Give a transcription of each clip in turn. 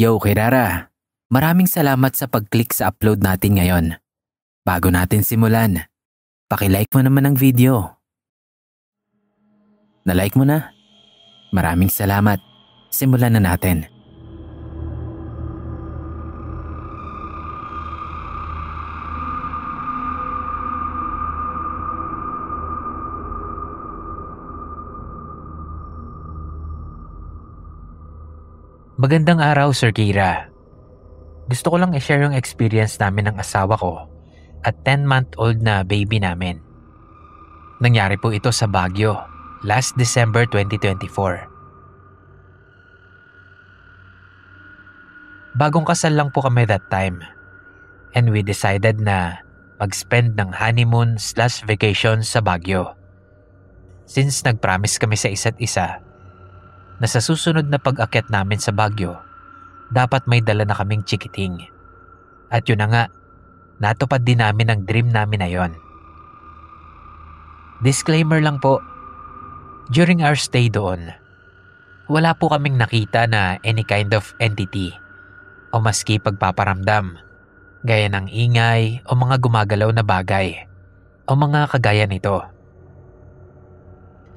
Yo, Kirara! Maraming salamat sa pag-click sa upload natin ngayon. Bago natin simulan, paki-like mo naman ang video. Na-like mo na? Maraming salamat. Simulan na natin. Magandang araw, Sir Kira. Gusto ko lang i-share yung experience namin ng asawa ko at 10-month-old na baby namin. Nangyari po ito sa Baguio, last December 2024. Bagong kasal lang po kami that time and we decided na mag-spend ng honeymoon/vacation sa Baguio. Since nag-promise kami sa isa't isa na sa susunod na pag-akyat namin sa Baguio, dapat may dala na kaming chikiting. At yun na nga, natupad din namin ang dream namin na yon. Disclaimer lang po, during our stay doon, wala po kaming nakita na any kind of entity o maski pagpaparamdam, gaya ng ingay o mga gumagalaw na bagay o mga kagaya nito.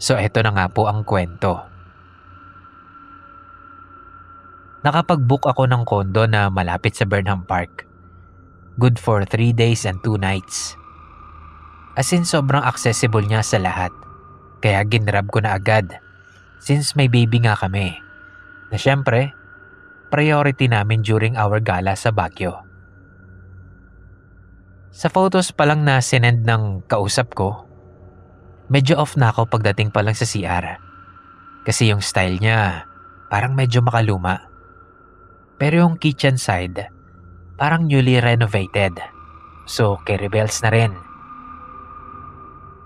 So eto na nga po ang kwento. Nakapag-book ako ng kondo na malapit sa Burnham Park. Good for 3 days and 2 nights. As in sobrang accessible niya sa lahat. Kaya ginrab ko na agad since may baby nga kami. Na syempre, priority namin during our gala sa Baguio. Sa photos pa lang na sinend ng kausap ko, medyo off na ako pagdating pa lang sa CR. Kasi yung style niya parang medyo makaluma. Pero yung kitchen side, parang newly renovated. So, carry bells na rin.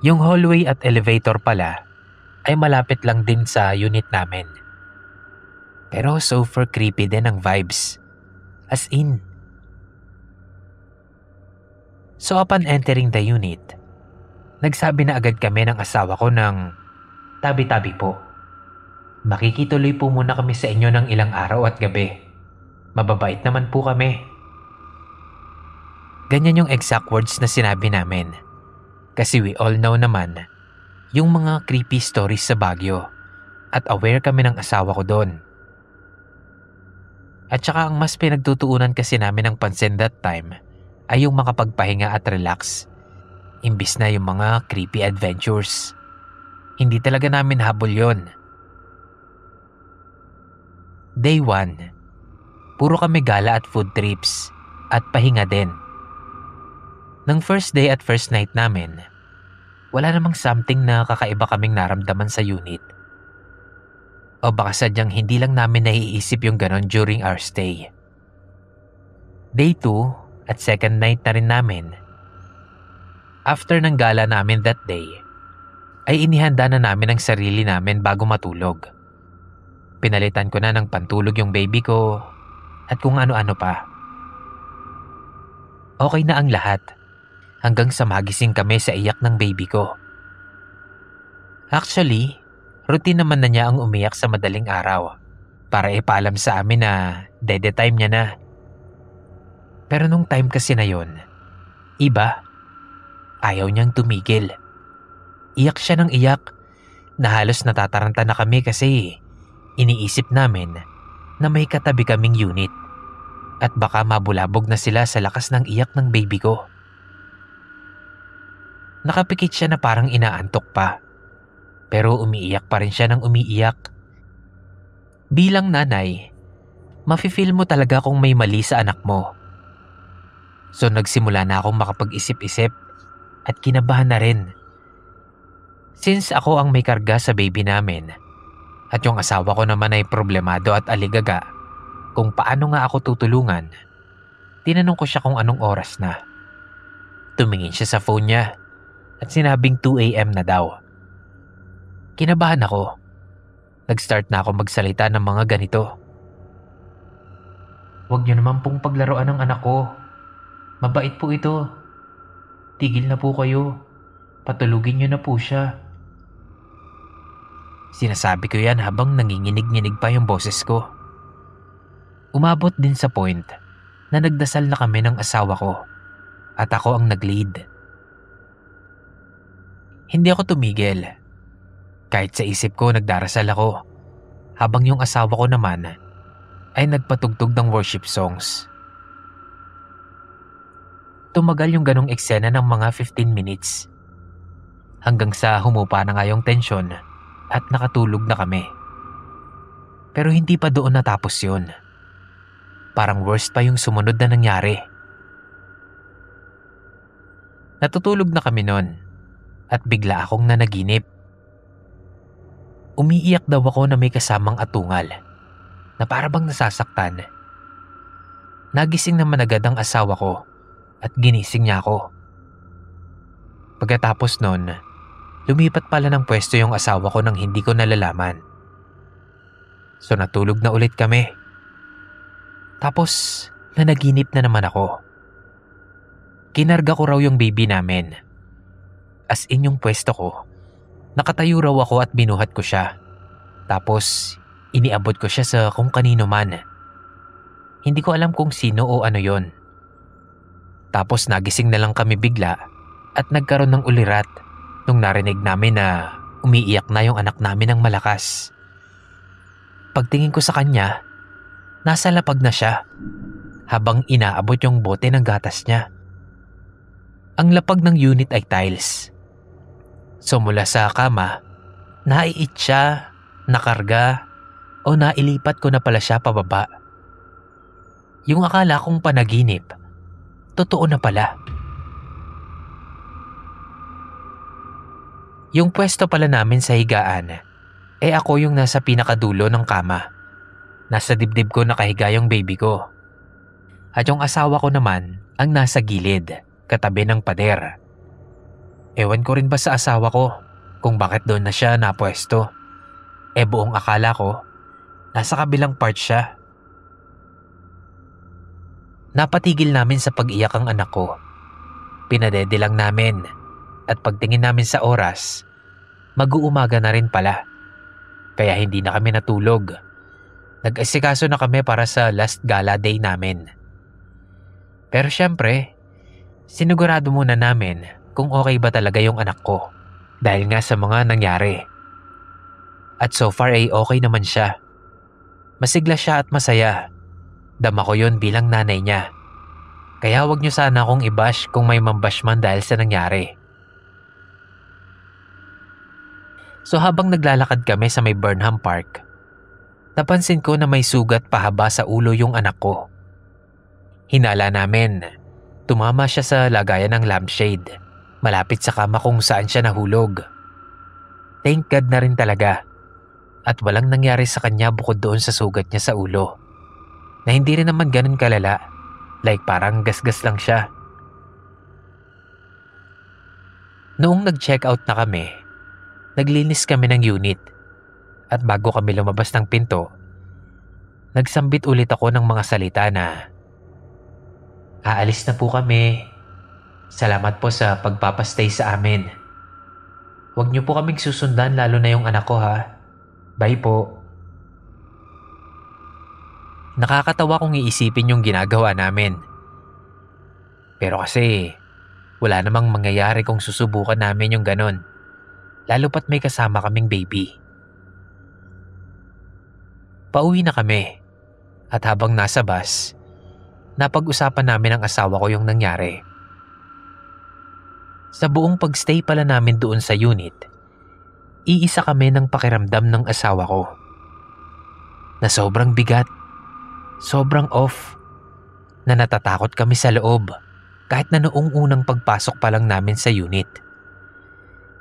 Yung hallway at elevator pala ay malapit lang din sa unit namin. Pero super creepy din ang vibes. As in. So upon entering the unit, nagsabi na agad kami ng asawa ko ng tabi-tabi po. Makikituloy po muna kami sa inyo ng ilang araw at gabi. Mababait naman po kami. Ganyan yung exact words na sinabi namin. Kasi we all know naman yung mga creepy stories sa Baguio at aware kami ng asawa ko doon. At saka ang mas pinagtutuunan kasi namin ng pansin that time ay yung makapagpahinga at relax. Imbis na yung mga creepy adventures. Hindi talaga namin habol yon. Day 1. Puro kami gala at food trips at pahinga din. Nang first day at first night namin, wala namang something na kakaiba kaming naramdaman sa unit. O baka sadyang hindi lang namin naiisip yung ganon during our stay. Day 2 at second night na rin namin. After ng gala namin that day, ay inihanda na namin ang sarili namin bago matulog. Pinalitan ko na ng pantulog yung baby ko at kung ano-ano pa. Okay na ang lahat hanggang sa magising kami sa iyak ng baby ko. Actually, routine naman na niya ang umiyak sa madaling araw para ipaalam sa amin na dede time niya na. Pero nung time kasi na yon, iba, ayaw niyang tumigil. Iyak siya ng iyak na halos natataranta na kami kasi iniisip namin na may katabi kaming unit at baka mabulabog na sila sa lakas ng iyak ng baby ko. Nakapikit siya na parang inaantok pa, pero umiiyak pa rin siya ng umiiyak. Bilang nanay, mafe-feel mo talaga kung may mali sa anak mo. So nagsimula na akong makapag-isip-isip at kinabahan na rin. Since ako ang may karga sa baby namin, at yung asawa ko naman ay problemado at aligaga kung paano nga ako tutulungan, tinanong ko siya kung anong oras na. Tumingin siya sa phone niya at sinabing 2 AM na daw. Kinabahan ako. Nag-start na ako magsalita ng mga ganito. "Huwag niyo naman pong paglaruan ng anak ko. Mabait po ito. Tigil na po kayo. Patulugin niyo na po siya." Sinasabi ko yan habang nanginginig-nginig pa yung boses ko. Umabot din sa point na nagdasal na kami ng asawa ko at ako ang nag-lead. Hindi ako tumigil. Kahit sa isip ko nagdarasal ako, habang yung asawa ko naman ay nagpatugtog ng worship songs. Tumagal yung ganong eksena ng mga 15 minutes. Hanggang sa humupa na nga yung tensyon at nakatulog na kami. Pero hindi pa doon natapos yun. Parang worst pa yung sumunod na nangyari. Natutulog na kami nun at bigla akong nanaginip. Umiiyak daw ako na may kasamang atungal na para bang nasasaktan. Nagising naman agad ang asawa ko at ginising niya ako. Pagkatapos nun, lumipat pala ng pwesto yung asawa ko nang hindi ko nalalaman. So natulog na ulit kami. Tapos nanaginip na naman ako. Kinarga ko raw yung baby namin. As in yung pwesto ko, nakatayo raw ako at binuhat ko siya. Tapos iniabot ko siya sa kung kanino man. Hindi ko alam kung sino o ano yon. Tapos nagising na lang kami bigla at nagkaroon ng ulirat nung narinig namin na umiiyak na yung anak namin ng malakas. Pagtingin ko sa kanya, nasa lapag na siya habang inaabot yung bote ng gatas niya. Ang lapag ng unit ay tiles. So mula sa kama, naiit siya, nakarga, o nailipat ko na pala siya pababa. Yung akala kong panaginip, totoo na pala. Yung pwesto pala namin sa higaan, ako yung nasa pinakadulo ng kama. Nasa dibdib ko nakahiga yung baby ko. At yung asawa ko naman ang nasa gilid, katabi ng pader. Ewan ko rin ba sa asawa ko kung bakit doon na siya napwesto. Buong akala ko, nasa kabilang part siya. Napatigil namin sa pag-iyak ang anak ko. Pinadede lang namin at pagtingin namin sa oras, mag-uumaga na rin pala. Kaya hindi na kami natulog. Nag-asikaso na kami para sa last gala day namin. Pero syempre, sinigurado muna namin kung okay ba talaga yung anak ko dahil nga sa mga nangyari. At so far ay okay naman siya. Masigla siya at masaya. Dama ko yun bilang nanay niya. Kaya wag niyo sana akong i-bash kung may mambash man dahil sa nangyari. So habang naglalakad kami sa may Burnham Park, napansin ko na may sugat pahaba sa ulo yung anak ko. Hinala namin, tumama siya sa lagayan ng lampshade, malapit sa kama kung saan siya nahulog. Thank God na rin talaga. At walang nangyari sa kanya bukod doon sa sugat niya sa ulo. Na hindi rin naman ganun kalala, like parang gasgas lang siya. Noong nag-check out na kami, naglinis kami ng unit. At bago kami lumabas ng pinto, nagsambit ulit ako ng mga salita na, "Aalis na po kami. Salamat po sa pagpapastay sa amin. Huwag niyo po kaming susundan lalo na yung anak ko ha. Bye po." Nakakatawa kung iisipin yung ginagawa namin. Pero kasi wala namang mangyayari kung susubukan namin yung ganon. Lalo pat may kasama kaming baby. Pauwi na kami. At habang nasa bus, napag-usapan namin ang asawa ko yung nangyari. Sa buong pagstay pala namin doon sa unit, iisa kami ng pakiramdam ng asawa ko. Na sobrang bigat, sobrang off, na natatakot kami sa loob kahit na noong unang pagpasok pa lang namin sa unit.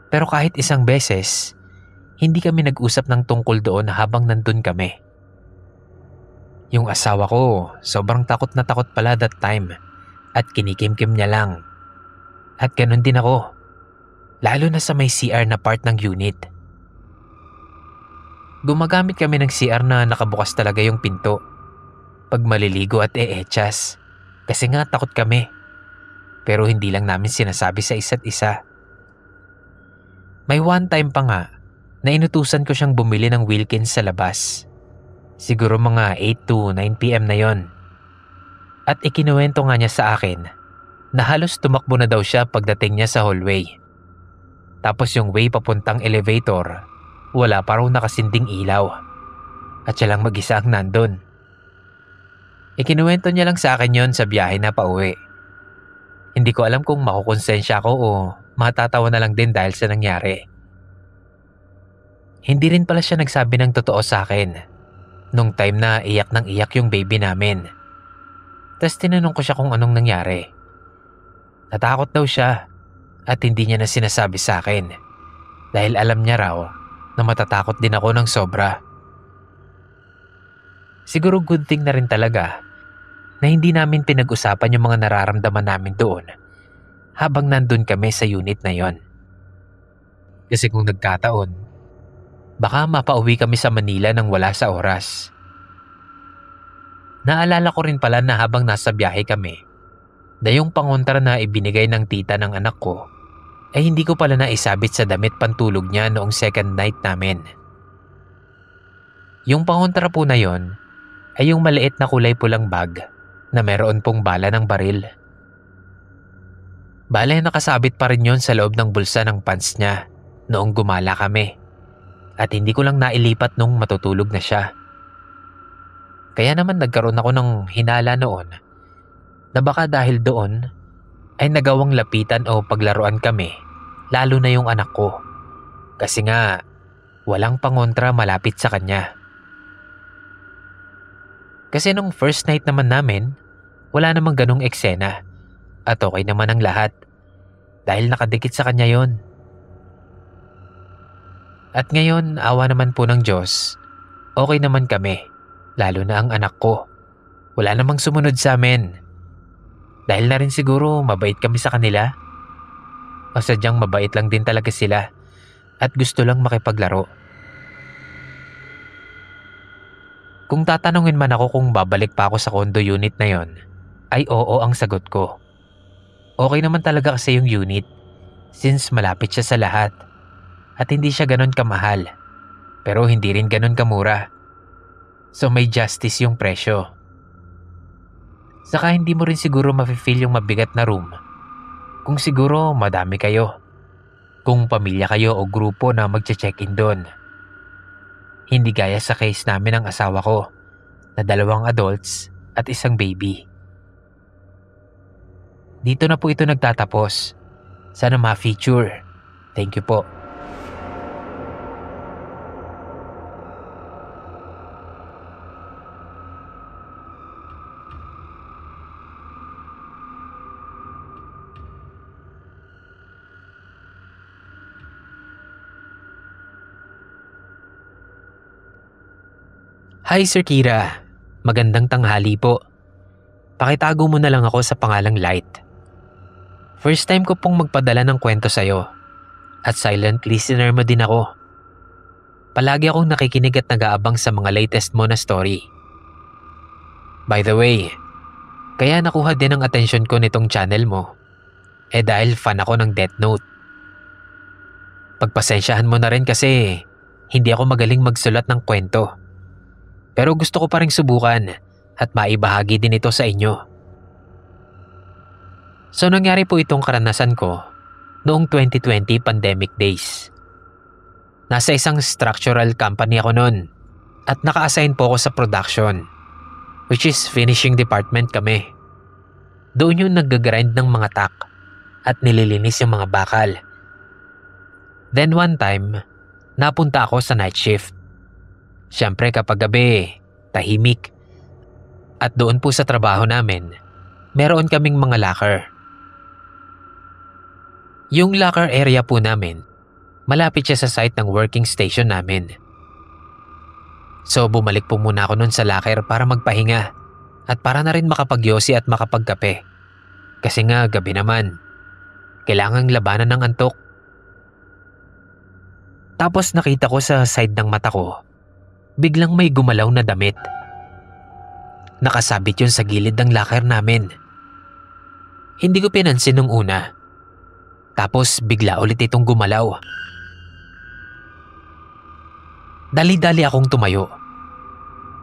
Pero kahit isang beses, hindi kami nag-usap ng tungkol doon habang nandun kami. Yung asawa ko, sobrang takot na takot pala that time at kinikimkim niya lang. At ganun din ako, lalo na sa may CR na part ng unit. Gumagamit kami ng CR na nakabukas talaga yung pinto pag maliligo at eechas kasi nga takot kami. Pero hindi lang namin sinasabi sa isa't isa. May one time pa nga na inutusan ko siyang bumili ng Wilkins sa labas. Siguro mga 8 to 9 p.m. na yon. At ikinuwento nga niya sa akin na halos tumakbo na daw siya pagdating niya sa hallway. Tapos yung way papuntang elevator, wala pa raw nakasinding ilaw. At siya lang mag-isa ang nandun. Ikinuwento niya lang sa akin yon sa biyahe na pauwi. Hindi ko alam kung makukonsensya ko o matatawa na lang din dahil sa nangyari. Hindi rin pala siya nagsabi ng totoo sa akin nung time na iyak ng iyak yung baby namin. Tas tinanong ko siya kung anong nangyari. Natakot daw siya at hindi niya na sinasabi sa akin dahil alam niya raw na matatakot din ako ng sobra. Siguro good thing na rin talaga na hindi namin pinag-usapan yung mga nararamdaman namin doon habang nandun kami sa unit na yon. Kasi kung nagkataon, baka mapauwi kami sa Manila nang wala sa oras. Naalala ko rin pala na habang nasa biyahe kami, na yung pangontra na ibinigay ng tita ng anak ko ay hindi ko pala naisabit sa damit pantulog niya noong second night namin. Yung pangontra po na yon ay yung maliit na kulay pulang bag na meron pong bala ng baril. Bale, nakasabit pa rin yon sa loob ng bulsa ng pants niya noong gumala kami at hindi ko lang nailipat nung matutulog na siya. Kaya naman nagkaroon ako ng hinala noon na baka dahil doon ay nagawang lapitan o paglaruan kami, lalo na yung anak ko. Kasi nga walang pangontra malapit sa kanya. Kasi nung first night naman namin, wala namang ganong eksena at okay naman ang lahat dahil nakadikit sa kanya yon. At ngayon, awa naman po ng Diyos, okay naman kami, lalo na ang anak ko. Wala namang sumunod sa amin. Dahil na rin siguro mabait kami sa kanila. O sadyang mabait lang din talaga sila at gusto lang makipaglaro. Kung tatanungin man ako kung babalik pa ako sa condo unit na yon, ay oo ang sagot ko. Okay naman talaga kasi yung unit since malapit siya sa lahat at hindi siya ganon kamahal pero hindi rin ganon kamura. So may justice yung presyo. Saka hindi mo rin siguro mafe-feel yung mabigat na room kung siguro madami kayo. Kung pamilya kayo o grupo na magche-check-in doon. Hindi gaya sa case namin ng asawa ko na 2 adults at 1 baby. Dito na po ito nagtatapos. Sana ma-feature. Thank you po. Hi Sir Kira, magandang tanghali po. Pakitago mo na lang ako sa pangalang Light. First time ko pong magpadala ng kwento sa'yo at silent listener mo din ako. Palagi akong nakikinig at nag-aabang sa mga latest mo na story. By the way, kaya nakuha din ang atensyon ko nitong channel mo dahil fan ako ng Death Note. Pagpasensyahan mo na rin kasi hindi ako magaling magsulat ng kwento. Pero gusto ko pa rin subukan at maibahagi din ito sa inyo. So nangyari po itong karanasan ko noong 2020 pandemic days. Nasa isang structural company ako noon at naka-assign po ako sa production, which is finishing department kami. Doon yung nag-grind ng mga tack at nililinis yung mga bakal. Then one time, napunta ako sa night shift. Siyempre kapag gabi, tahimik. At doon po sa trabaho namin, meron kaming mga locker. Yung locker area po namin, malapit siya sa site ng working station namin. So bumalik po muna ako nun sa locker para magpahinga at para na rin makapagyosi at makapagkape. Kasi nga gabi naman, kailangang labanan ng antok. Tapos nakita ko sa side ng mata ko, biglang may gumalaw na damit. Nakasabit yun sa gilid ng locker namin. Hindi ko pinansin nung una. Tapos bigla ulit itong gumalaw. Dali-dali akong tumayo.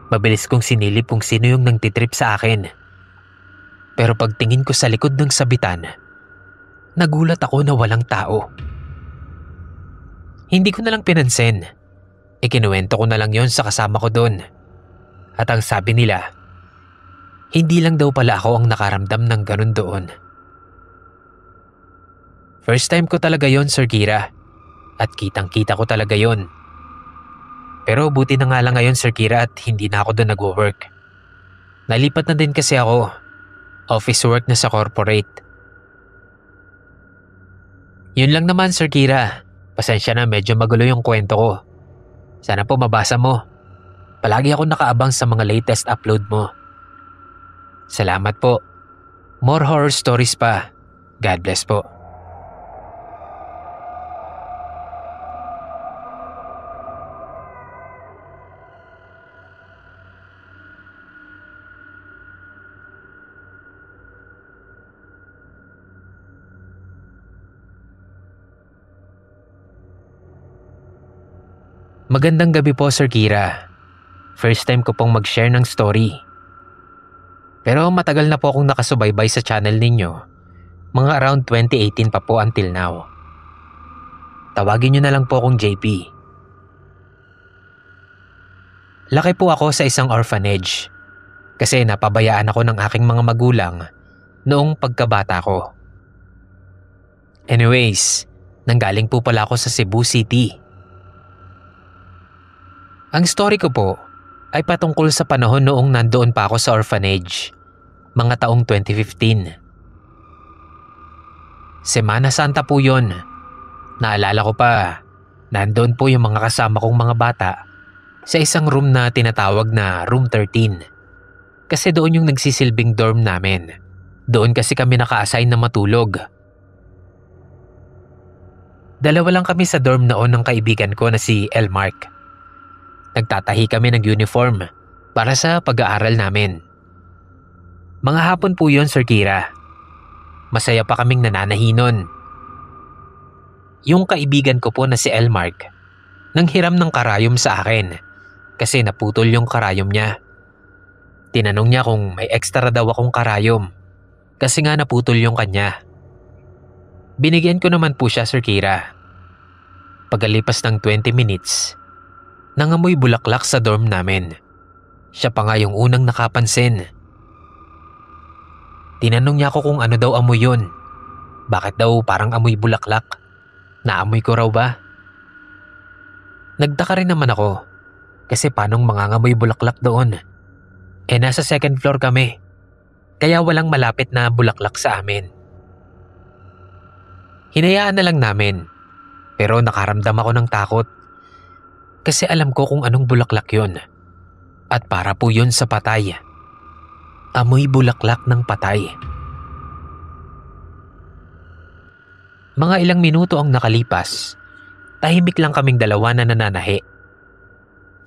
Mabilis kong sinilip kung sino yung nangtitrip sa akin. Pero pagtingin ko sa likod ng sabitan, nagulat ako na walang tao. Hindi ko na lang pinansin. Ikinuwento ko na lang yon sa kasama ko doon. At ang sabi nila, hindi lang daw pala ako ang nakaramdam ng ganun doon. First time ko talaga yon, Sir Kira. At kitang-kita ko talaga yon. Pero buti na nga lang ngayon, Sir Kira, at hindi na ako doon nagwo-work. Nalipat na din kasi ako. Office work na sa corporate. Yun lang naman, Sir Kira. Pasensya na, medyo magulo yung kwento ko. Sana po mabasa mo. Palagi ako nakaabang sa mga latest upload mo. Salamat po. More horror stories pa. God bless po. Magandang gabi po, Sir Kira. First time ko pong mag-share ng story. Pero matagal na po akong nakasubaybay sa channel ninyo. Mga around 2018 pa po until now. Tawagin niyo na lang po akong JP. Laki po ako sa isang orphanage. Kasi napabayaan ako ng aking mga magulang noong pagkabata ko. Anyways, nanggaling po pala ako sa Cebu City. Ang story ko po ay patungkol sa panahon noong nandoon pa ako sa orphanage, mga taong 2015. Semana Santa po yun. Naalala ko pa, nandoon po yung mga kasama kong mga bata sa isang room na tinatawag na Room 13. Kasi doon yung nagsisilbing dorm namin. Doon kasi kami naka-assign na matulog. Dalawa lang kami sa dorm noon ng kaibigan ko na si Elmark. Nagtatahi kami ng uniform para sa pag-aaral namin. Mga hapon po yun, Sir Kira. Masaya pa kaming nananahi nun. Yung kaibigan ko po na si Elmark, nanghiram ng karayom sa akin kasi naputol yung karayom niya. Tinanong niya kung may extra daw akong karayom kasi nga naputol yung kanya. Binigyan ko naman po siya, Sir Kira. Pagkalipas ng 20 minutes, nangamoy bulaklak sa dorm namin. Siya pa nga yung unang nakapansin. Tinanong niya ako kung ano daw amoy yun. Bakit daw parang amoy bulaklak? Naamoy ko raw ba? Nagtaka rin naman ako. Kasi paanong mangangamoy bulaklak doon? Nasa second floor kami. Kaya walang malapit na bulaklak sa amin. Hinayaan na lang namin. Pero nakaramdam ako ng takot. Kasi alam ko kung anong bulaklak yon. At para po yun sa patay. Amoy bulaklak ng patay. Mga ilang minuto ang nakalipas. Tahimik lang kaming dalawa na nananahi.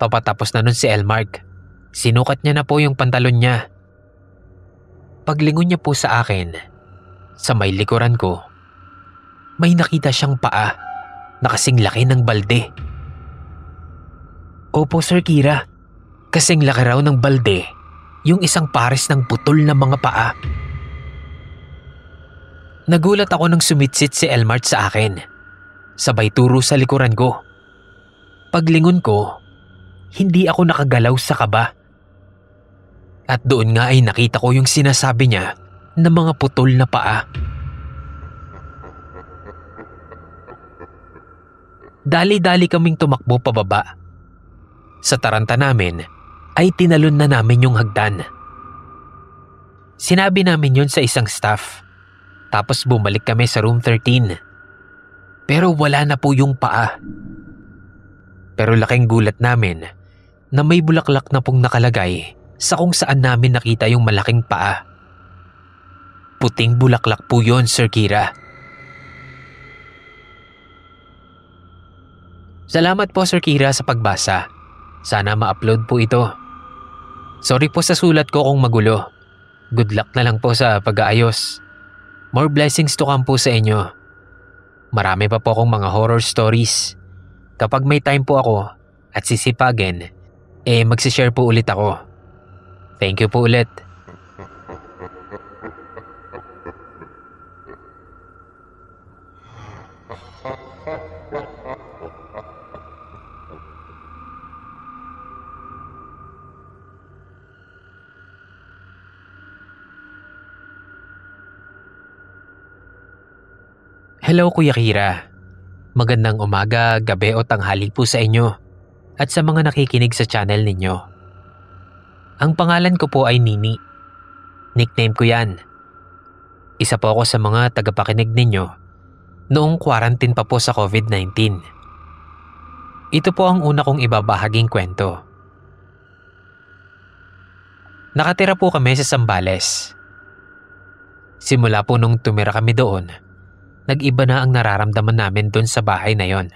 Papatapos na nun si Elmark. Sinukat niya na po yung pantalon niya. Paglingon niya po sa akin, sa may likuran ko, may nakita siyang paa na kasing laki ng balde. Opo, Sir Kira. Kasing laki raw ng balde, yung isang pares ng putol na mga paa. Nagulat ako nang sumitsit si Elmart sa akin. Sabay turo sa likuran ko. Paglingon ko, hindi ako nakagalaw sa kaba. At doon nga ay nakita ko yung sinasabi niya na mga putol na paa. Dali-dali kaming tumakbo pababa. Sa taranta namin ay tinalon na namin yung hagdan. Sinabi namin yun sa isang staff. Tapos bumalik kami sa room 13. Pero wala na po yung paa. Pero laking gulat namin na may bulaklak na pong nakalagay sa kung saan namin nakita yung malaking paa. Puting bulaklak po yun, Sir Kira. Salamat po, Sir Kira, sa pagbasa. Sana ma-upload po ito. Sorry po sa sulat ko kung magulo. Good luck na lang po sa pag-aayos. More blessings to come po sa inyo. Marami pa po akong mga horror stories. Kapag may time po ako at sisipagin, Magsishare po ulit ako. Thank you po ulit. Hello Kuya Kira. Magandang umaga, gabi o tanghali po sa inyo at sa mga nakikinig sa channel ninyo. Ang pangalan ko po ay Nini. Nickname ko yan. Isa po ako sa mga tagapakinig ninyo noong quarantine pa po sa COVID-19. Ito po ang una kong ibabahaging kwento. Nakatira po kami sa Zambales. Simula po nung tumira kami doon, nag-iba na ang nararamdaman namin doon sa bahay na yon.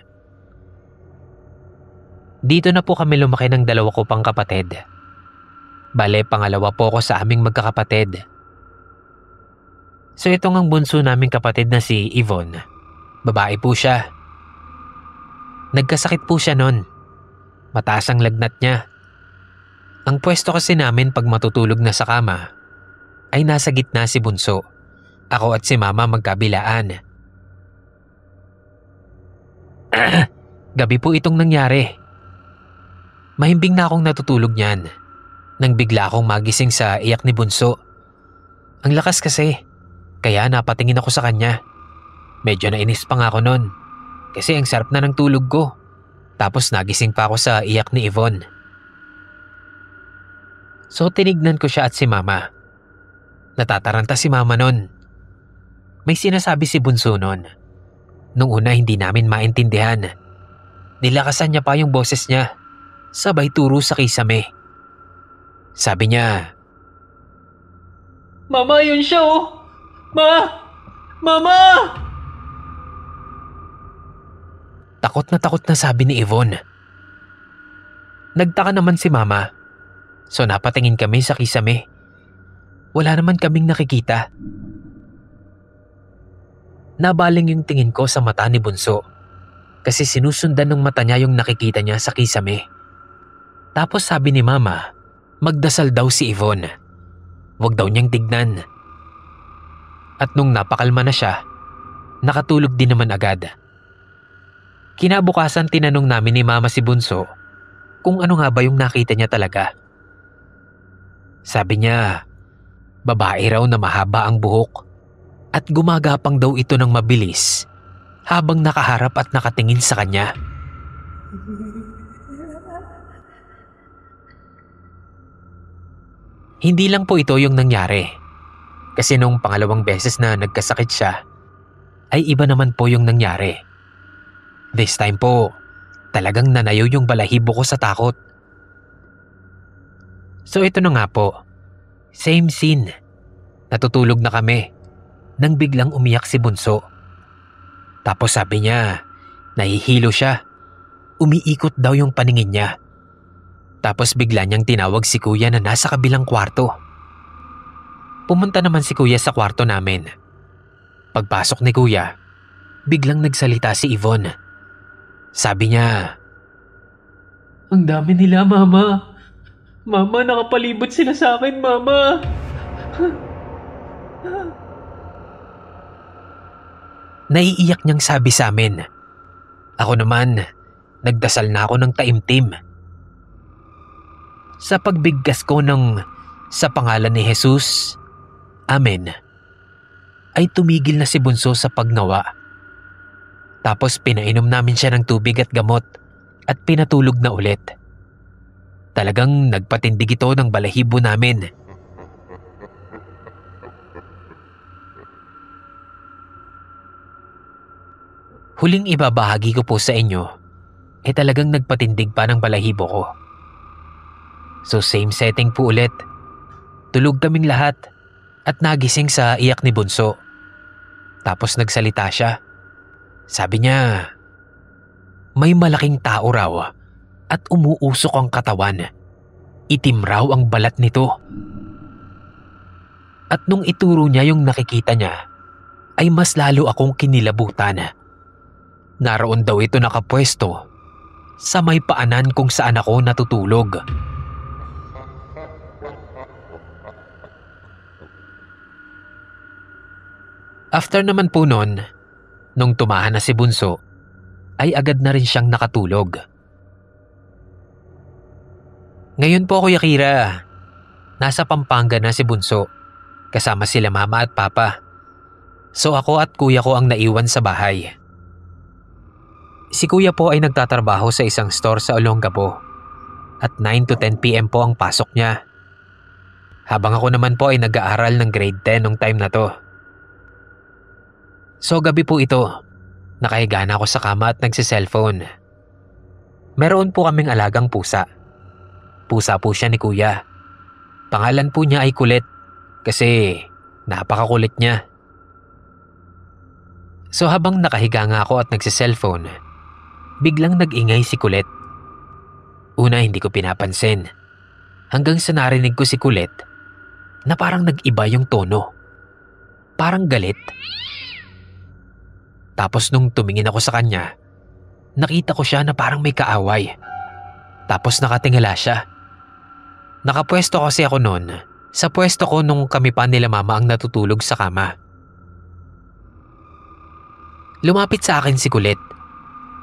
Dito na po kami lumaki ng dalawa ko pang kapatid. Bale, pangalawa po ako sa aming magkakapatid. So itong ang bunso naming kapatid na si Yvonne. Babae po siya. Nagkasakit po siya noon. Mataas ang lagnat niya. Ang pwesto kasi namin pag matutulog na sa kama ay nasa gitna si bunso. Ako at si mama magkabilaan. Gabi po itong nangyari. Mahimbing na akong natutulog niyan nang bigla akong magising sa iyak ni bunso. Ang lakas kasi, kaya napatingin ako sa kanya. Medyo nainis pa nga ako nun kasi ang sarap na ng tulog ko. Tapos nagising pa ako sa iyak ni Yvonne. So tinignan ko siya at si mama. Natataranta si mama nun. May sinasabi si bunso nun. Nung una hindi namin maintindihan. Nilakasan niya pa yung boses niya. Sabay turo sa kisame. Sabi niya, "Mama, yun siya oh! Mama!" Takot na sabi ni Yvonne. Nagtaka naman si mama. So napatingin kami sa kisame. Wala naman kaming nakikita. Nabaling yung tingin ko sa mata ni bunso kasi sinusundan ng mata niya yung nakikita niya sa kisame. Tapos sabi ni mama, magdasal daw si Yvonne. Huwag daw niyang tignan. At nung napakalma na siya, nakatulog din naman agad. Kinabukasan tinanong namin ni mama si bunso kung ano nga ba yung nakita niya talaga. Sabi niya, babae raw na mahaba ang buhok at gumagapang daw ito ng mabilis habang nakaharap at nakatingin sa kanya. Hindi lang po ito yung nangyari. Kasi nung pangalawang beses na nagkasakit siya, ay iba naman po yung nangyari. This time po, talagang nanayaw yung balahibo ko sa takot. So ito na nga po, same scene. Natutulog na kami nang biglang umiyak si bunso. Tapos sabi niya, nahihilo siya. Umiikot daw yung paningin niya. Tapos bigla niyang tinawag si kuya na nasa kabilang kwarto. Pumunta naman si kuya sa kwarto namin. Pagpasok ni kuya, biglang nagsalita si Yvonne. Sabi niya, "Ang dami nila, mama. Mama, nakapalibot sila sa akin, mama." Naiiyak niyang sabi sa amin. Ako naman, nagdasal na ako ng taimtim. Sa pagbigkas ko sa pangalan ni Jesus, Amen, ay tumigil na si bunso sa pagnawa. Tapos pinainom namin siya ng tubig at gamot at pinatulog na ulit. Talagang nagpatindig ito ng balahibo namin. Huling ibabahagi ko po sa inyo, talagang nagpatindig pa ng balahibo ko. So same setting po ulit. Tulog kaming lahat at nagising sa iyak ni bunso. Tapos nagsalita siya. Sabi niya, may malaking tao raw at umuusok ang katawan. Itim raw ang balat nito. At nung ituro niya yung nakikita niya, ay mas lalo akong kinilabutan. Naroon daw ito nakapwesto sa may paanan kung saan ako natutulog. After naman po nun, nung tumahan na si Bunso, ay agad na rin siyang nakatulog. Ngayon po Kuya Kira, nasa Pampanga na si Bunso, kasama sila mama at papa. So ako at kuya ko ang naiwan sa bahay. Si kuya po ay nagtatrabaho sa isang store sa Olongapo at 9 to 10 PM po ang pasok niya. Habang ako naman po ay nag-aaral ng grade 10 nung time na to. So gabi po ito, nakahiga na ako sa kama at nagsiselfone. Meron po kaming alagang pusa. Pusa po siya ni kuya. Pangalan po niya ay Kulit kasi napakakulit niya. So habang nakahiga nga ako at nagsiselfone, biglang nag-ingay si Kulit. Una hindi ko pinapansin hanggang sa narinig ko si Kulit na parang nag-iba yung tono. Parang galit. Tapos nung tumingin ako sa kanya, nakita ko siya na parang may kaaway. Tapos nakatingala siya. Nakapwesto kasi ako noon sa pwesto ko nung kami pa nila mama ang natutulog sa kama. Lumapit sa akin si Kulit.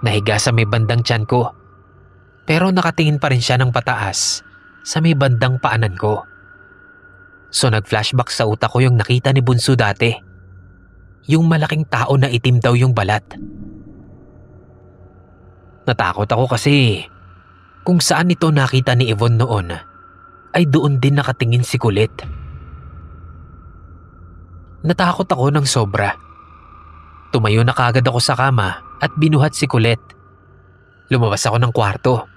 Nahiga sa may bandang tiyan ko. Pero nakatingin pa rin siya ng pataas sa may bandang paanan ko. So nag-flashback sa utak ko yung nakita ni Bunso dati. Yung malaking tao na itim daw yung balat. Natakot ako kasi kung saan ito nakita ni Yvonne noon ay doon din nakatingin si Kulit. Natakot ako ng sobra. Tumayo na kaagad ako sa kama at binuhat si Kulit. Lumabas ako ng kwarto.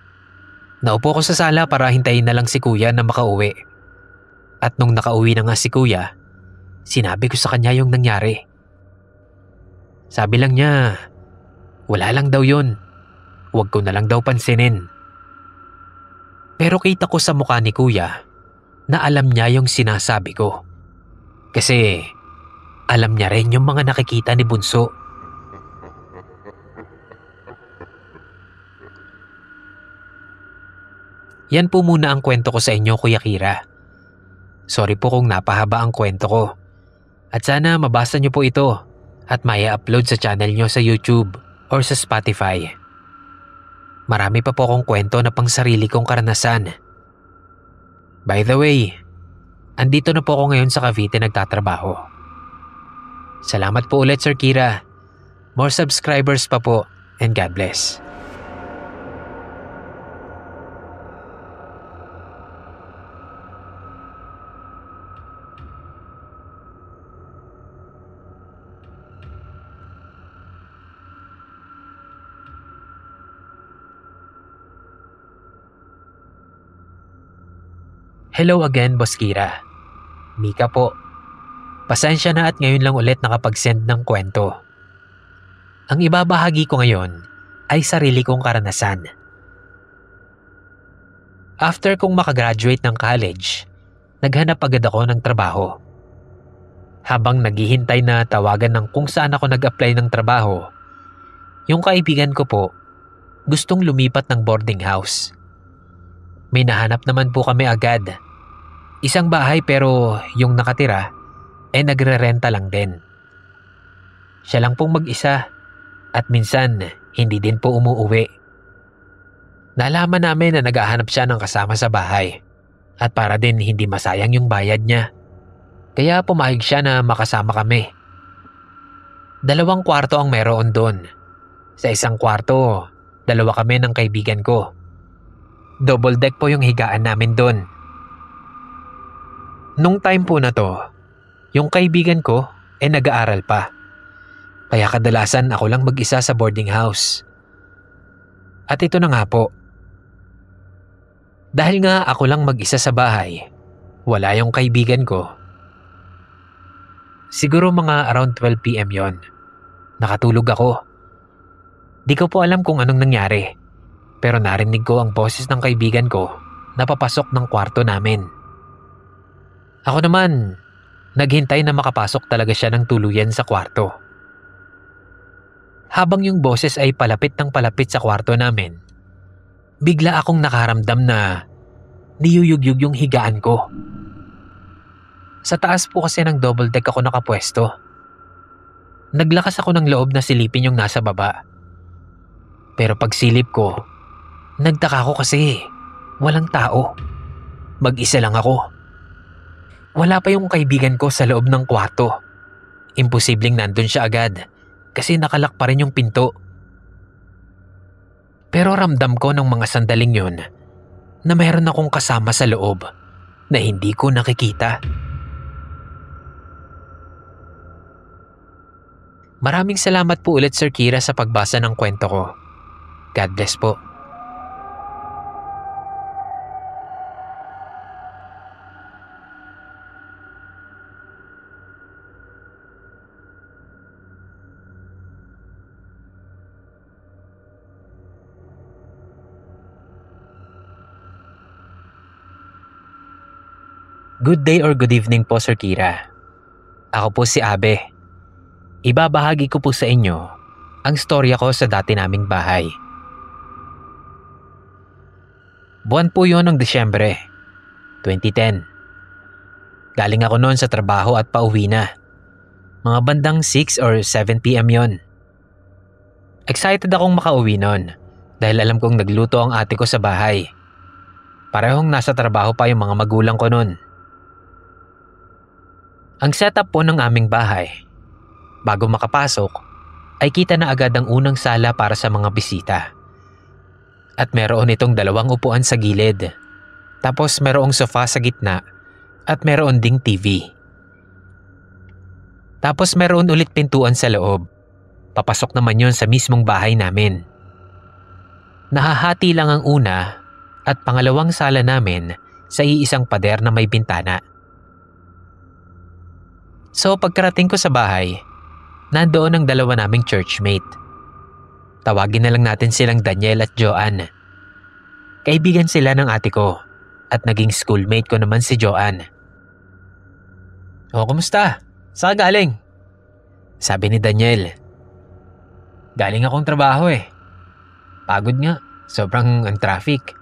Naupo ko sa sala para hintayin na lang si kuya na makauwi. At nung nakauwi na nga si kuya, sinabi ko sa kanya yung nangyari. Sabi lang niya, wala lang daw yun. Huwag ko na lang daw pansinin. Pero kita ko sa mukha ni kuya na alam niya yung sinasabi ko. Kasi alam niya rin yung mga nakikita ni Bunso. Yan po muna ang kwento ko sa inyo Kuya Kira. Sorry po kung napahaba ang kwento ko. At sana mabasa niyo po ito at maya-upload sa channel niyo sa YouTube or sa Spotify. Marami pa po akong kwento na pang sarili kong karanasan. By the way, andito na po ako ngayon sa Cavite nagtatrabaho. Salamat po ulit Sir Kira. More subscribers pa po and God bless. Hello again, Boss Kira. Mika po. Pasensya na at ngayon lang ulit nakapag-send ng kwento. Ang ibabahagi ko ngayon ay sarili kong karanasan. After kong makagraduate ng college, naghanap agad ako ng trabaho. Habang naghihintay na tawagan ng kung saan ako nag-apply ng trabaho, yung kaibigan ko po, gustong lumipat ng boarding house. May nahanap naman po kami agad. Isang bahay pero yung nakatira ay nagre-renta lang din. Siya lang pong mag-isa at minsan hindi din po umuuwi. Nalaman namin na naghahanap siya ng kasama sa bahay at para din hindi masayang yung bayad niya. Kaya pumayag siya na makasama kami. 2 kwarto ang meron doon. Sa isang kwarto, 2 kami ng kaibigan ko. Double deck po yung higaan namin doon. Nung time po na to, yung kaibigan ko ay nag-aaral pa. Kaya kadalasan ako lang mag-isa sa boarding house. At ito na nga po. Dahil nga ako lang mag-isa sa bahay, wala yung kaibigan ko. Siguro mga around 12 PM yon. Nakatulog ako. Di ko po alam kung anong nangyari. Pero narinig ko ang boses ng kaibigan ko na papasok ng kwarto namin. Ako naman, naghintay na makapasok talaga siya ng tuluyan sa kwarto. Habang yung boses ay palapit ng palapit sa kwarto namin, bigla akong nakaramdam na niyuyugyug yung higaan ko. Sa taas po kasi ng double deck ako nakapwesto. Naglakas ako ng loob na silipin yung nasa baba. Pero pagsilip ko, nagtaka ko kasi walang tao. Mag-isa lang ako. Wala pa yung kaibigan ko sa loob ng kwarto. Imposibleng nandun siya agad kasi nakalak pa rin yung pinto. Pero ramdam ko ng mga sandaling yun na mayroon akong kasama sa loob na hindi ko nakikita. Maraming salamat po ulit Sir Kira sa pagbasa ng kwento ko. God bless po. Good day or good evening po Sir Kira. Ako po si Abe. Ibabahagi ko po sa inyo ang storya ko sa dati naming bahay. Buwan po yon ng Disyembre, 2010. Galing ako noon sa trabaho at pauwi na. Mga bandang 6 or 7 p.m. yon. Excited akong makauwi noon dahil alam kong nagluto ang ate ko sa bahay. Parehong nasa trabaho pa yung mga magulang ko noon. Ang setup po ng aming bahay, bago makapasok, ay kita na agad ang unang sala para sa mga bisita. At meron itong 2 upuan sa gilid. Tapos merong sofa sa gitna at meron ding TV. Tapos meron ulit pintuan sa loob. Papasok naman yon sa mismong bahay namin. Nahahati lang ang una at pangalawang sala namin sa iisang pader na may bintana. So pagkarating ko sa bahay, nandoon ang 2 naming churchmate. Tawagin na lang natin silang Daniel at Joanne. Kaibigan sila ng ate ko at naging schoolmate ko naman si Joanne. "O, kumusta? Saan ka galing?" sabi ni Daniel. "Galing akong trabaho eh. Pagod nga, sobrang ang traffic."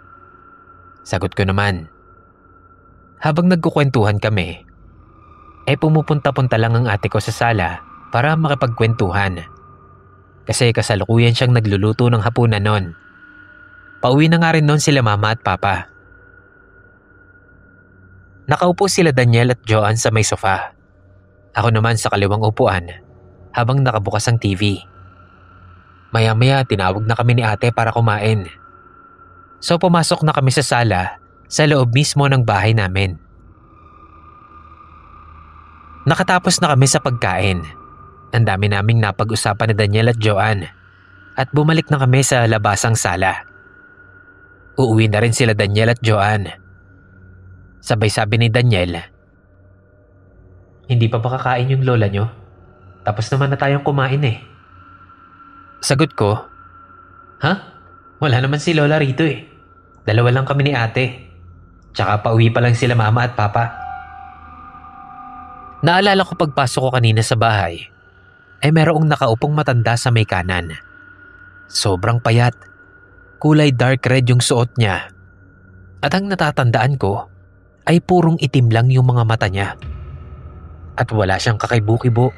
Sagot ko naman. Habang nagkukwentuhan kami, pumupunta-punta lang ang ate ko sa sala para makipagkwentuhan. Kasi kasalukuyan siyang nagluluto ng hapunan noon. Pauwi na nga rin noon sila mama at papa. Nakaupo sila Daniel at Joanne sa may sofa. Ako naman sa kaliwang upuan habang nakabukas ang TV. Maya-maya tinawag na kami ni ate para kumain. So pumasok na kami sa sala sa loob mismo ng bahay namin. Nakatapos na kami sa pagkain. Ang dami naming napag-usapan ni Daniel at Joanne at bumalik na kami sa labasang sala. Uuwi na rin sila Daniel at Joanne. Sabay sabi ni Daniel, "Hindi pa ba kakain yung lola nyo? Tapos naman na tayong kumain eh." Sagot ko, "Ha? Wala naman si lola rito eh. 2 lang kami ni ate. Tsaka pauwi pa lang sila mama at papa." Naalala ko pagpasok ko kanina sa bahay, ay merong nakaupong matanda sa may kanan. Sobrang payat. Kulay dark red yung suot niya. At ang natatandaan ko ay purong itim lang yung mga mata niya. At wala siyang kakaibukibo.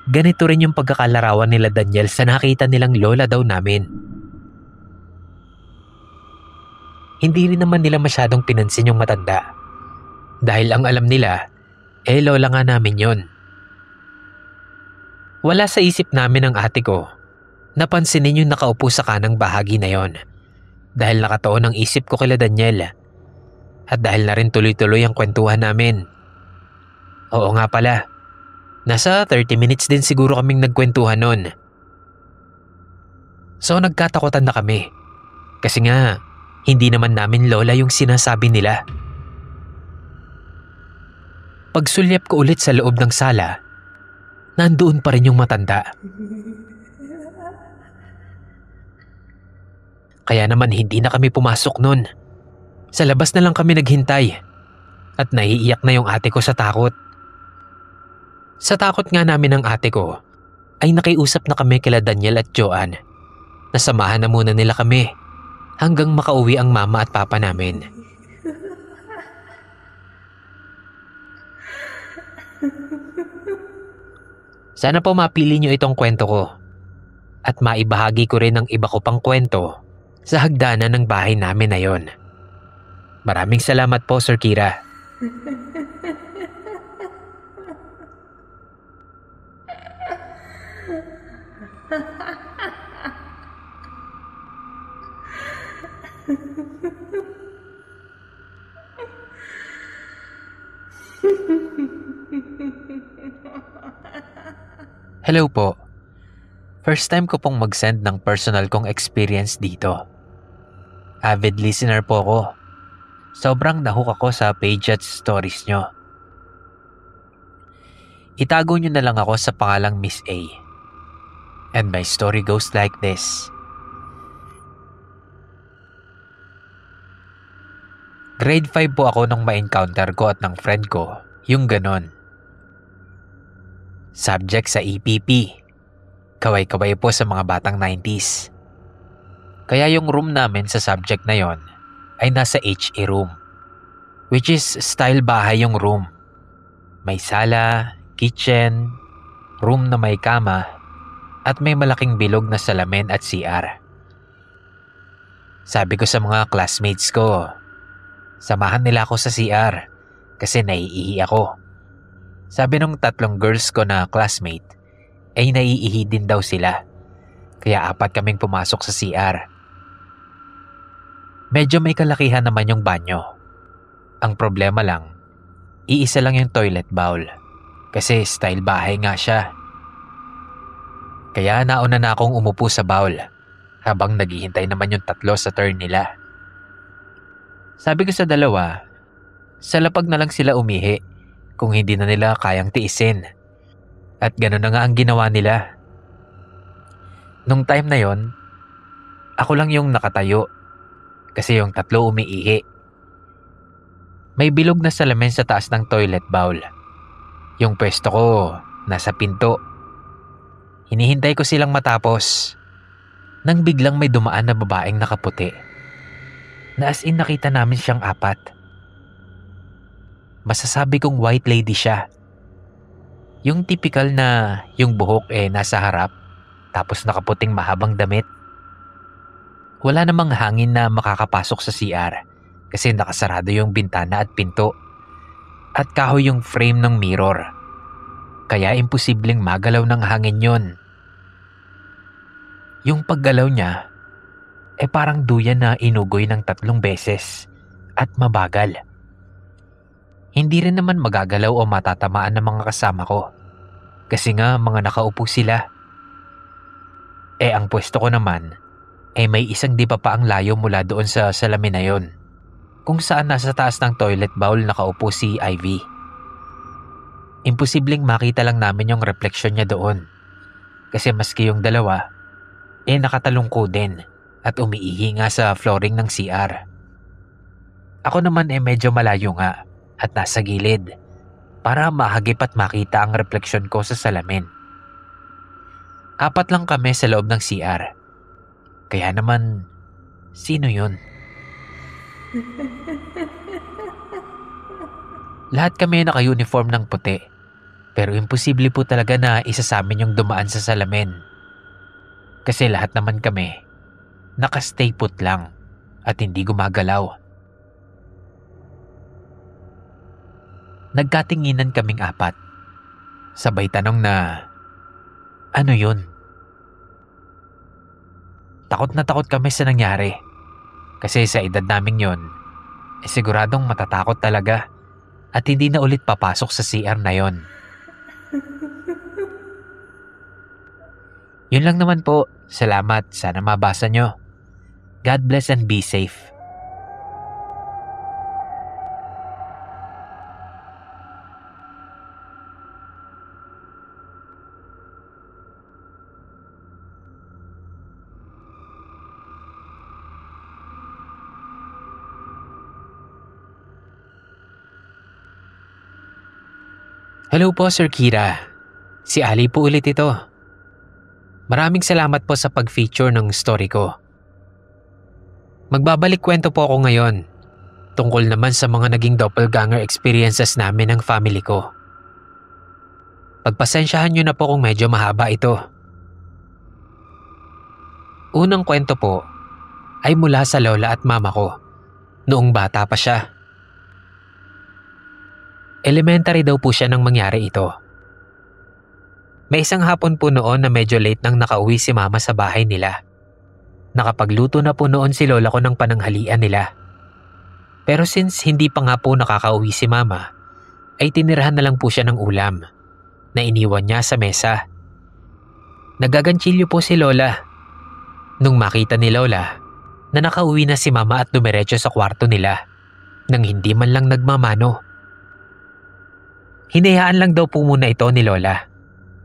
Ganito rin yung pagkakalarawan nila Daniel sa nakita nilang lola daw namin. Hindi rin naman nila masyadong pinansin yung matanda. Dahil ang alam nila, lola nga namin yon. Wala sa isip namin ng ate ko. Napansinin yung nakaupo sa kanang bahagi na yon. Dahil nakatuon ang isip ko kila Daniel. At dahil na rin tuloy-tuloy ang kwentuhan namin. Oo nga pala. Nasa 30 minutes din siguro kaming nagkwentuhan nun. So nagkatakutan na kami. Kasi nga, hindi naman namin lola yung sinasabi nila. Pagsulyap ko ulit sa loob ng sala, nandoon pa rin yung matanda. Kaya naman hindi na kami pumasok nun. Sa labas na lang kami naghintay at naiiyak na yung ate ko sa takot. Sa takot nga namin ng ate ko ay nakiusap na kami kila Daniel at Joanne Nasamahan na muna nila kami hanggang makauwi ang mama at papa namin. Sana po mapili niyo itong kwento ko at maibahagi ko rin ang iba ko pang kwento sa hagdanan ng bahay namin na yon. Maraming salamat po, Sir Kira. Hello po. First time ko pong mag-send ng personal kong experience dito. Avid listener po ako. Sobrang nahook ako sa page at stories nyo. Itago nyo na lang ako sa pangalang Miss A. And my story goes like this. Grade 5 po ako nung ma-encounter ko at ng friend ko, yung ganon. Subject sa EPP. Kaway-kaway po sa mga batang 90s. Kaya yung room namin sa subject na yon ay nasa HA room. Which is style bahay yung room. May sala, kitchen, room na may kama, at may malaking bilog na salamin at CR. Sabi ko sa mga classmates ko, samahan nila ako sa CR kasi naiihi ako. Sabi nung 3 girls ko na classmate ay naiihi din daw sila. Kaya 4 kaming pumasok sa CR. Medyo may kalakihan naman yung banyo. Ang problema lang, iisa lang yung toilet bowl. Kasi style bahay nga siya. Kaya nauna na akong umupo sa bowl habang naghihintay naman yung 3 sa turn nila. Sabi ko sa 2, sa lapag na lang sila umihi kung hindi na nila kayang tiisin. At gano'n na nga ang ginawa nila. Nung time na yon, ako lang yung nakatayo kasi yung 3 umiihi. May bilog na salamin sa taas ng toilet bowl. Yung pwesto ko nasa pinto. Hinihintay ko silang matapos nang biglang may dumaan na babaeng nakaputi. Na as in nakita namin siyang 4. Masasabi kong white lady siya. Yung typical na yung buhok nasa harap tapos nakaputing mahabang damit. Wala namang hangin na makakapasok sa CR kasi nakasarado yung bintana at pinto. At kahoy yung frame ng mirror. Kaya imposibleng magalaw ng hangin yun. Yung paggalaw niya parang duyan na inugoy ng 3 beses at mabagal. Hindi rin naman magagalaw o matatamaan ng mga kasama ko. Kasi nga mga nakaupo sila. Ang pwesto ko naman may isang di pa ang layo mula doon sa salamin na yon. Kung saan nasa taas ng toilet bowl nakaupo si Ivy. Imposibleng makita lang namin yung refleksyon niya doon. Kasi maski yung 2, nakatalungko din at umiihi nga sa flooring ng CR. Ako naman medyo malayo nga. At nasa gilid para mahagip at makita ang refleksyon ko sa salamin. 4 lang kami sa loob ng CR. Kaya naman, sino yun? Lahat kami naka-uniform ng puti. Pero imposible po talaga na isa sa amin yung dumaan sa salamin. Kasi lahat naman kami naka-stay put lang at hindi gumagalaw. Nagkatinginan kaming 4. Sabay tanong na, ano yun? Takot na takot kami sa nangyari. Kasi sa edad naming yon, siguradong matatakot talaga at hindi na ulit papasok sa CR na yon. Yun lang naman po. Salamat. Sana mabasa nyo. God bless and be safe. Hello po, Sir Kira. Si Ali po ulit ito. Maraming salamat po sa pag-feature ng story ko. Magbabalik kwento po ako ngayon tungkol naman sa mga naging doppelganger experiences namin ng family ko. Pagpasensyahan nyo na po kung medyo mahaba ito. Unang kwento po ay mula sa lola at mama ko noong bata pa siya. Elementary daw po siya nang mangyari ito. May isang hapon po noon na medyo late nang nakauwi si mama sa bahay nila. Nakapagluto na po noon si lola ko ng pananghalian nila. Pero since hindi pa nga po nakakauwi si mama, ay tinirahan na lang po siya ng ulam na iniwan niya sa mesa. Nagaganchilyo po si lola nung makita ni lola na nakauwi na si mama at dumiretso sa kwarto nila nang hindi man lang nagmamano. Hinayaan lang daw po muna ito ni lola.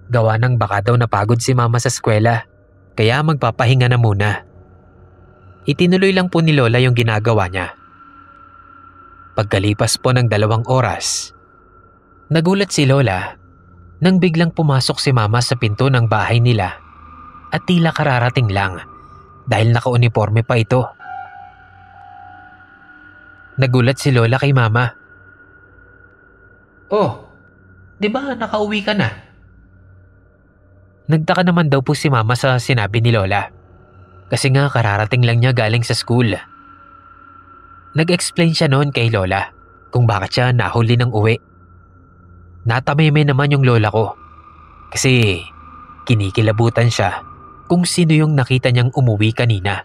Gawa ng baka daw napagod si mama sa eskwela, kaya magpapahinga na muna. Itinuloy lang po ni lola yung ginagawa niya. Pagkalipas po ng 2 oras, nagulat si lola nang biglang pumasok si mama sa pinto ng bahay nila at tila kararating lang dahil naka-uniforme pa ito. Nagulat si lola kay mama. "Oh, di ba nakauwi ka na?" Nagtaka naman daw po si mama sa sinabi ni lola. Kasi nga kararating lang niya galing sa school. Nag-explain siya noon kay lola kung bakit siya nahuli ng uwi. Natameme naman yung lola ko. Kasi kinikilabutan siya kung sino yung nakita niyang umuwi kanina.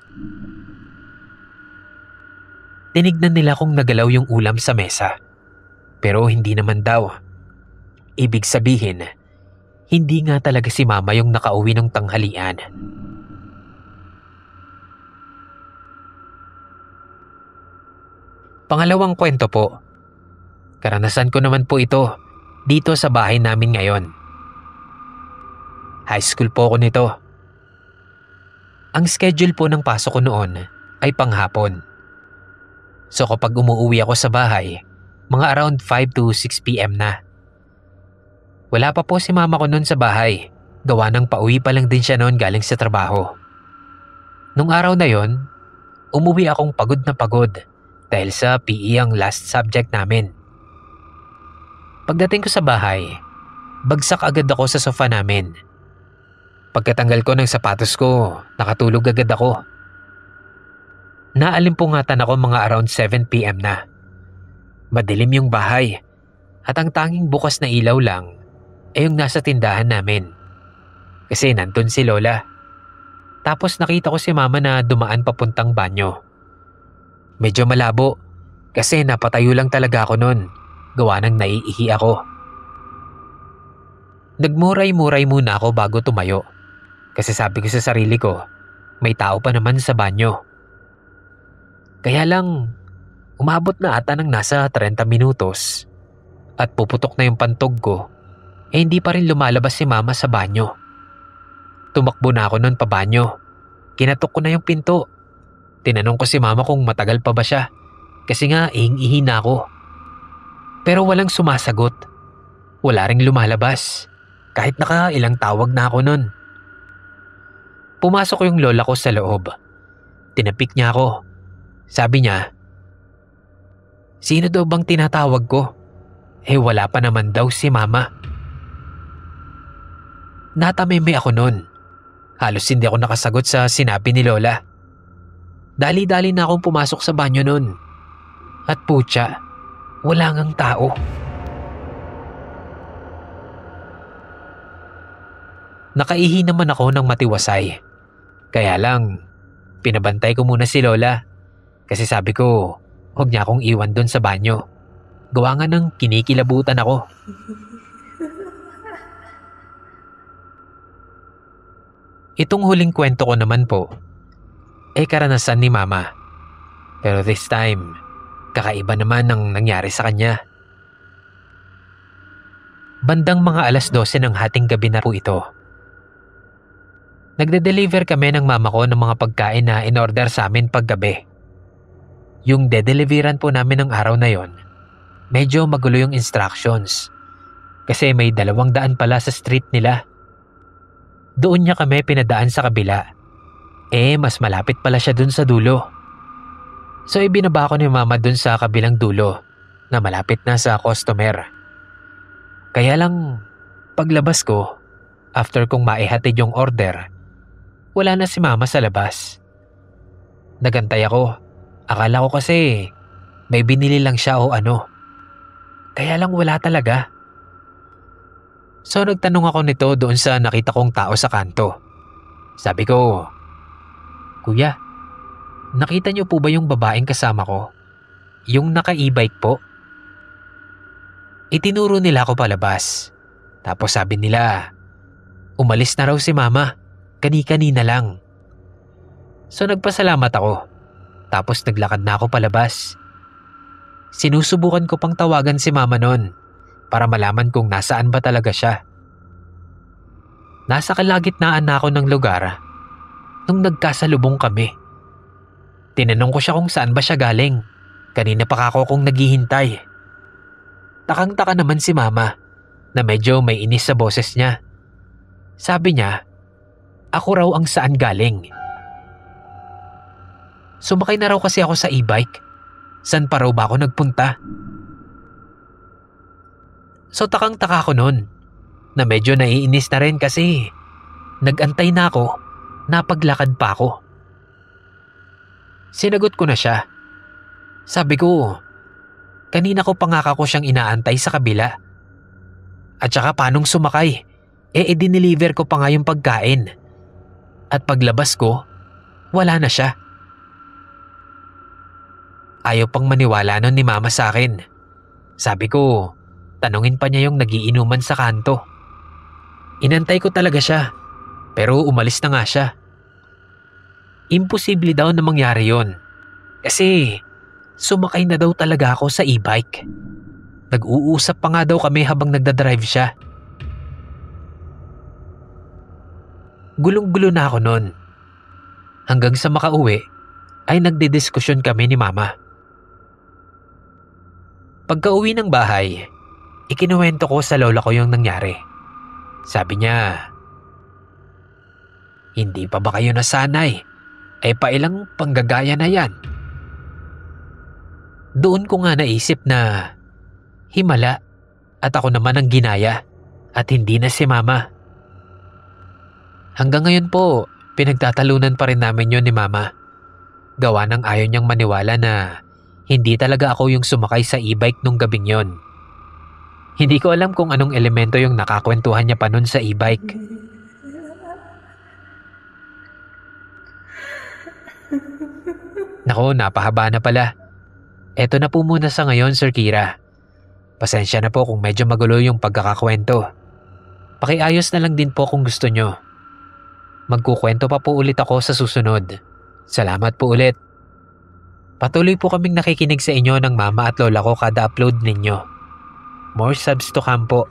Tinignan nila kung nagalaw yung ulam sa mesa. Pero hindi naman daw. Ibig sabihin, hindi nga talaga si mama yung nakauwi ng tanghalian. Pangalawang kwento po. Karanasan ko naman po ito dito sa bahay namin ngayon. High school po ako nito. Ang schedule po ng pasok ko noon ay panghapon. So kapag umuwi ako sa bahay, mga around 5 to 6 p.m. na. Wala pa po si mama ko noon sa bahay. Gawa ng pauwi pa lang din siya noon galing sa trabaho. Nung araw na yon, umuwi akong pagod na pagod dahil sa PE ang last subject namin. Pagdating ko sa bahay, bagsak agad ako sa sofa namin. Pagkatanggal ko ng sapatos ko, nakatulog agad ako. Naalimpungatan ako mga around 7 p.m. na. Madilim yung bahay at ang tanging bukas na ilaw lang ay yung nasa tindahan namin. Kasi nandun si lola. Tapos nakita ko si mama na dumaan papuntang banyo. Medyo malabo kasi napatayo lang talaga ako nun. Gawa ng naiihi ako. Nagmuray-muray muna ako bago tumayo. Kasi sabi ko sa sarili ko, may tao pa naman sa banyo. Kaya lang, umabot na ata ng nasa 30 minutos. At puputok na yung pantog ko, hindi pa rin lumalabas si mama sa banyo. Tumakbo na ako nun pa banyo. Kinatok ko na yung pinto. Tinanong ko si mama kung matagal pa ba siya. Kasi nga ihing-ihi na ako. Pero walang sumasagot. Wala ring lumalabas. Kahit nakailang tawag na ako nun. Pumasok yung lola ko sa loob. Tinapik niya ako. Sabi niya, "Sino daw bang tinatawag ko? Wala pa naman daw si mama." Natameme ako nun. Halos hindi ako nakasagot sa sinabi ni lola. Dali-dali na akong pumasok sa banyo nun. At putya, wala ngang tao. Nakaihi naman ako ng matiwasay. Kaya lang, pinabantay ko muna si lola. Kasi sabi ko, huwag niya akong iwan dun sa banyo. Gawa nga ng kinikilabutan ako. Itong huling kwento ko naman po, karanasan ni mama. Pero this time, kakaiba naman ang nangyari sa kanya. Bandang mga 12:00 ng hating gabi na po ito. Nagde-deliver kami ng mama ko ng mga pagkain na in-order sa amin paggabi. Yung de-deliveran po namin ng araw na yon, medyo magulo yung instructions. Kasi may 200 pala sa street nila. Doon niya kami pinadaan sa kabila. Mas malapit pala siya dun sa dulo. So ibinaba ko ni Mama dun sa kabilang dulo na malapit na sa customer. Kaya lang paglabas ko, after kong maihatid yung order, wala na si Mama sa labas. Nagantay ako. Akala ko kasi may binili lang siya o ano. Kaya lang wala talaga. So nagtanong ako nito doon sa nakita kong tao sa kanto. Sabi ko, "Kuya, nakita niyo po ba yung babaeng kasama ko? Yung naka-e-bike po?" Itinuro nila ako palabas. Tapos sabi nila, umalis na raw si Mama. Kani-kanina lang. So nagpasalamat ako. Tapos naglakad na ako palabas. Sinusubukan ko pang tawagan si Mama noon para malaman kung nasaan ba talaga siya. Nasa kalagitnaan na ako ng lugar nung nagkasalubong kami. Tinanong ko siya kung saan ba siya galing. Kanina pa ako kung naghihintay. Takang-taka naman si Mama na medyo may inis sa boses niya. Sabi niya, ako raw ang saan galing. Sumakay na raw kasi ako sa e-bike. Saan pa raw ba ako nagpunta? So takang-taka ko noon na medyo naiinis na rin kasi nagantay na ako, napaglakad pa ako. Sinagot ko na siya. Sabi ko, kanina ko pa nga ako siyang inaantay sa kabila. At saka paanong sumakay? Dineliver ko pa nga yung pagkain. At paglabas ko, wala na siya. Ayaw pang maniwala nun ni Mama sa akin. Sabi ko, tanungin pa niya yung nagiinuman sa kanto. Inantay ko talaga siya, pero umalis na nga siya. Imposible daw na mangyari yon. Kasi sumakay na daw talaga ako sa e-bike. Nag-uusap pa nga daw kami habang nagdadrive siya. Gulong-gulo na ako nun. Hanggang sa makauwi ay nagdidiskusyon kami ni Mama. Pagka-uwi ng bahay, ikinuwento ko sa lola ko yung nangyari. Sabi niya, hindi pa ba kayo nasanay? Pailang panggagaya na yan. Doon ko nga naisip na himala at ako naman ang ginaya at hindi na si Mama. Hanggang ngayon po, pinagtatalunan pa rin namin yun ni Mama. Gawa ng ayaw niyang maniwala na hindi talaga ako yung sumakay sa e-bike nung gabing yon. Hindi ko alam kung anong elemento yung nakakwentuhan niya pa nun sa e-bike. Nako, napahaba na pala. Eto na po muna sa ngayon, Sir Kira. Pasensya na po kung medyo magulo yung pagkakakwento. Pakiayos na lang din po kung gusto nyo. Magkukwento pa po ulit ako sa susunod. Salamat po ulit. Patuloy po kaming nakikinig sa inyo ng Mama at Lola ko kada upload ninyo. More subs to come po.